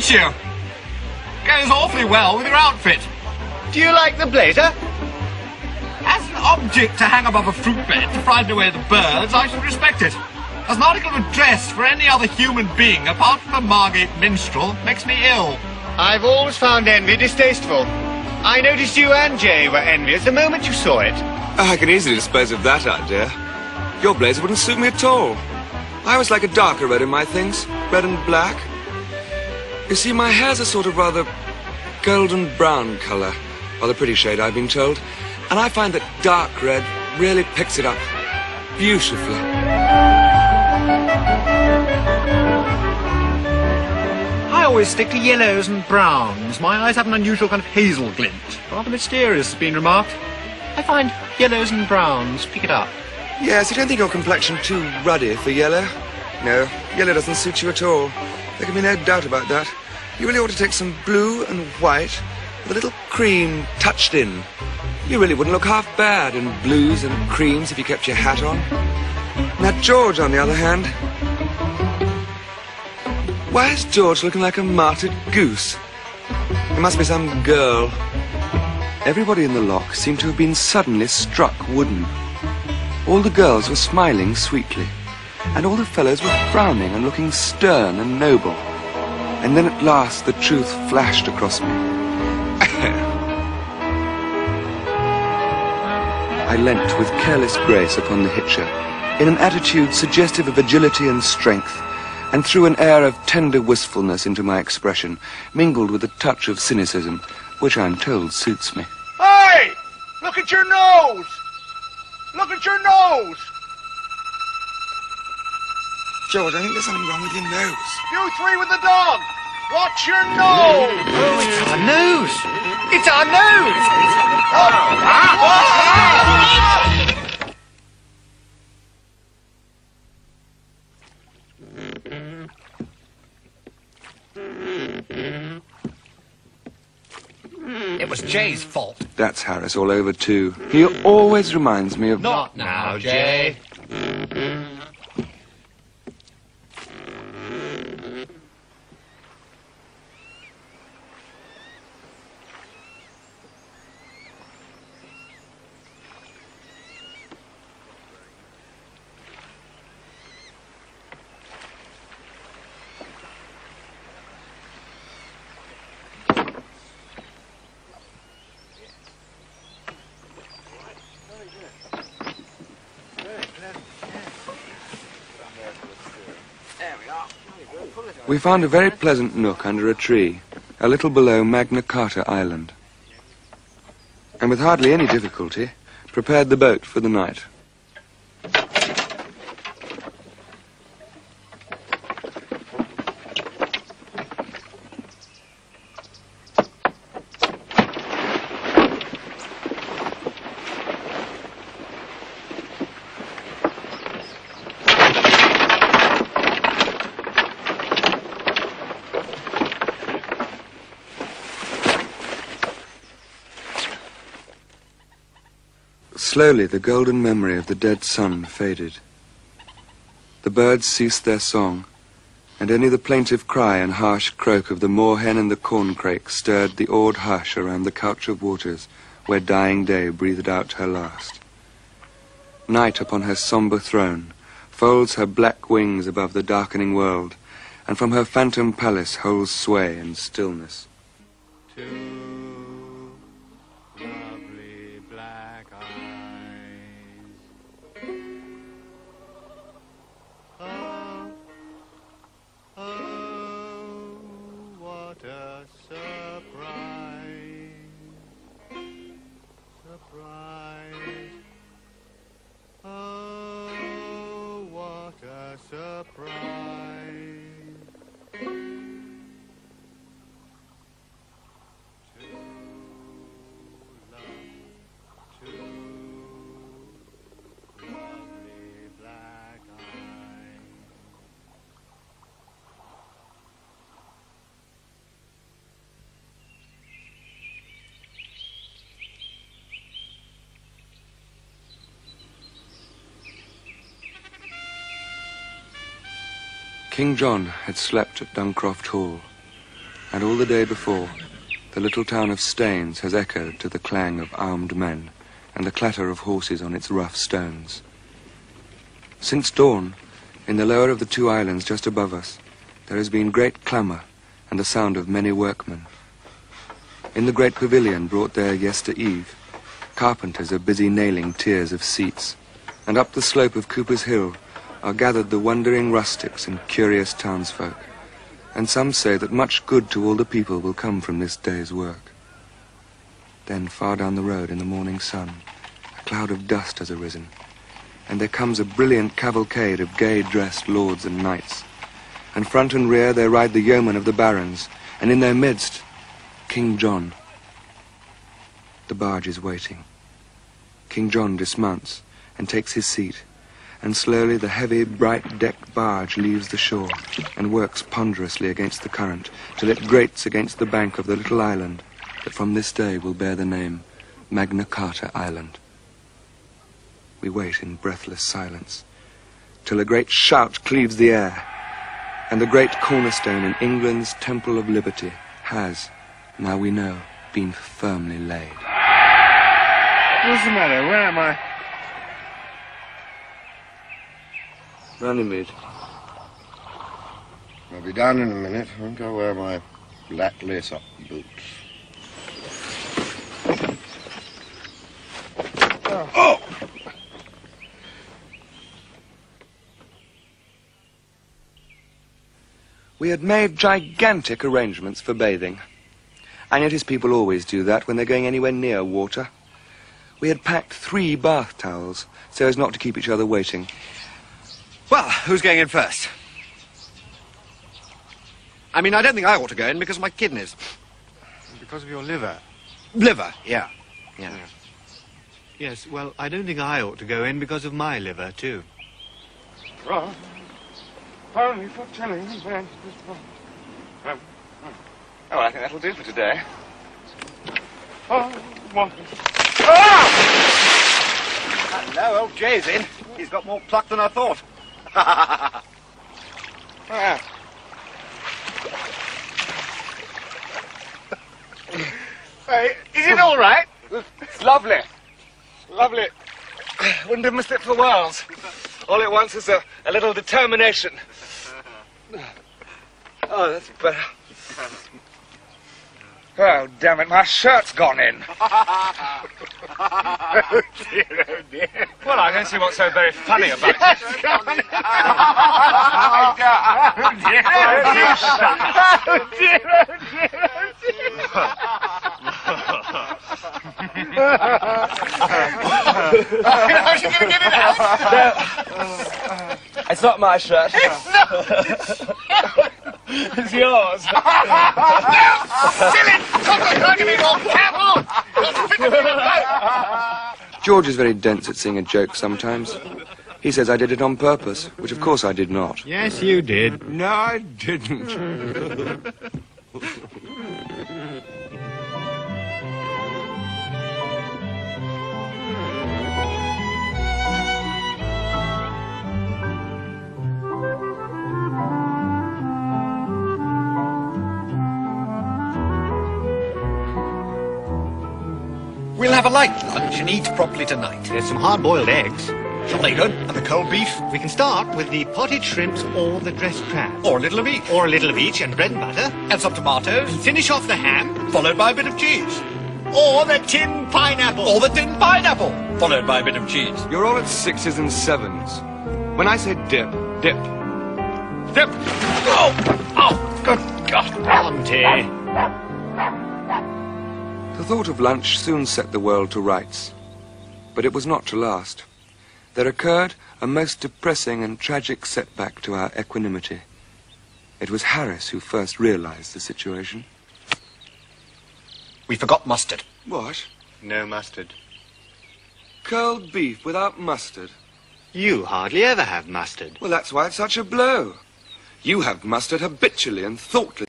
at you. Goes awfully well with your outfit. Do you like the blazer? As an object to hang above a fruit bed to frighten away the birds, I should respect it. As an article of dress for any other human being apart from a Margate minstrel makes me ill. I've always found envy distasteful. I noticed you and Jay were envious the moment you saw it. I can easily dispose of that idea. Your blazer wouldn't suit me at all. I always like a darker red in my things, red and black. You see, my hair's a sort of rather golden brown colour, rather pretty shade, I've been told, and I find that dark red really picks it up beautifully. I always stick to yellows and browns. My eyes have an unusual kind of hazel glint. Rather mysterious, has been remarked. I find yellows and browns pick it up. Yes, I don't think your complexion too ruddy for yellow. No, yellow doesn't suit you at all. There can be no doubt about that. You really ought to take some blue and white with a little cream touched in. You really wouldn't look half bad in blues and creams if you kept your hat on. Now, George, on the other hand... Why is George looking like a martyred goose? It must be some girl. Everybody in the lock seemed to have been suddenly struck wooden. All the girls were smiling sweetly, and all the fellows were frowning and looking stern and noble. And then at last the truth flashed across me. I leant with careless grace upon the hitcher, in an attitude suggestive of agility and strength, and threw an air of tender wistfulness into my expression, mingled with a touch of cynicism, which I'm told suits me. Hey! Look at your nose! Look at your nose! George, I think there's something wrong with your nose. You three with the dog! Watch your nose! Oh, it's our nose! It's our nose! It was Jay's fault. That's Harris all over, too. He always reminds me of... Not now, Jay. We found a very pleasant nook under a tree, a little below Magna Carta Island, and with hardly any difficulty, prepared the boat for the night. Slowly, the golden memory of the dead sun faded. The birds ceased their song, and only the plaintive cry and harsh croak of the moorhen and the corncrake stirred the awed hush around the couch of waters where dying day breathed out her last. Night upon her sombre throne folds her black wings above the darkening world, and from her phantom palace holds sway and stillness. King John had slept at Duncroft Hall, And all the day before, the little town of Staines has echoed to the clang of armed men and the clatter of horses on its rough stones. Since dawn, in the lower of the two islands just above us, there has been great clamour and the sound of many workmen. In the great pavilion brought there yester eve, carpenters are busy nailing tiers of seats, and up the slope of Cooper's Hill are gathered the wondering rustics and curious townsfolk, and some say that much good to all the people will come from this day's work. Then far down the road in the morning sun, a cloud of dust has arisen, and there comes a brilliant cavalcade of gay-dressed lords and knights, and front and rear there ride the yeomen of the barons, and in their midst, King John. The barge is waiting. King John dismounts and takes his seat, and slowly the heavy, bright-decked barge leaves the shore and works ponderously against the current till it grates against the bank of the little island that from this day will bear the name Magna Carta Island. We wait in breathless silence till a great shout cleaves the air, and the great cornerstone in England's Temple of Liberty has, now we know, been firmly laid. What's the matter? Where am I? Runnymede. I'll be down in a minute. I'll go wear my black lace-up boots. Oh! We had made gigantic arrangements for bathing. I notice people always do that when they're going anywhere near water. We had packed 3 bath towels so as not to keep each other waiting. Well, who's going in first? I mean, I don't think I ought to go in because of my kidneys. Because of your liver? Liver, yeah. Yes, well, I don't think I ought to go in because of my liver, too. Well, only for telling me when. Oh, I think that'll do for today. Hello, old Jay's in. He's got more pluck than I thought. Hey, is it all right? It's lovely. Lovely. Wouldn't have missed it for worlds. All it wants is a little determination. Oh, that's better. Oh, damn it, my shirt's gone in. Oh, dear, oh, dear. Well, I don't see what's so very funny about it. Oh, dear, oh, dear. Oh, dear, oh, dear, oh, dear. Give it out. It's not my shirt. It's yours. George is very dense at seeing a joke sometimes. He says I did it on purpose, which of course I did not. Yes, you did. No, I didn't. We'll have a light lunch and eat properly tonight. There's some hard-boiled eggs. Shall they go? And the cold beef? We can start with the potted shrimps or the dressed crab. Or a little of each. Or a little of each and bread and butter. And some tomatoes. And finish off the ham. Followed by a bit of cheese. Or the tin pineapple. Or the tin pineapple. Followed by a bit of cheese. You're all at 6s and 7s. When I say dip, dip. Dip! Oh! Oh, good God. Auntie. The thought of lunch soon set the world to rights. But it was not to last. There occurred a most depressing and tragic setback to our equanimity. It was Harris who first realized the situation. We forgot mustard. What? No mustard. Curled beef without mustard? You hardly ever have mustard. Well, that's why it's such a blow. You have mustard habitually and thoughtlessly.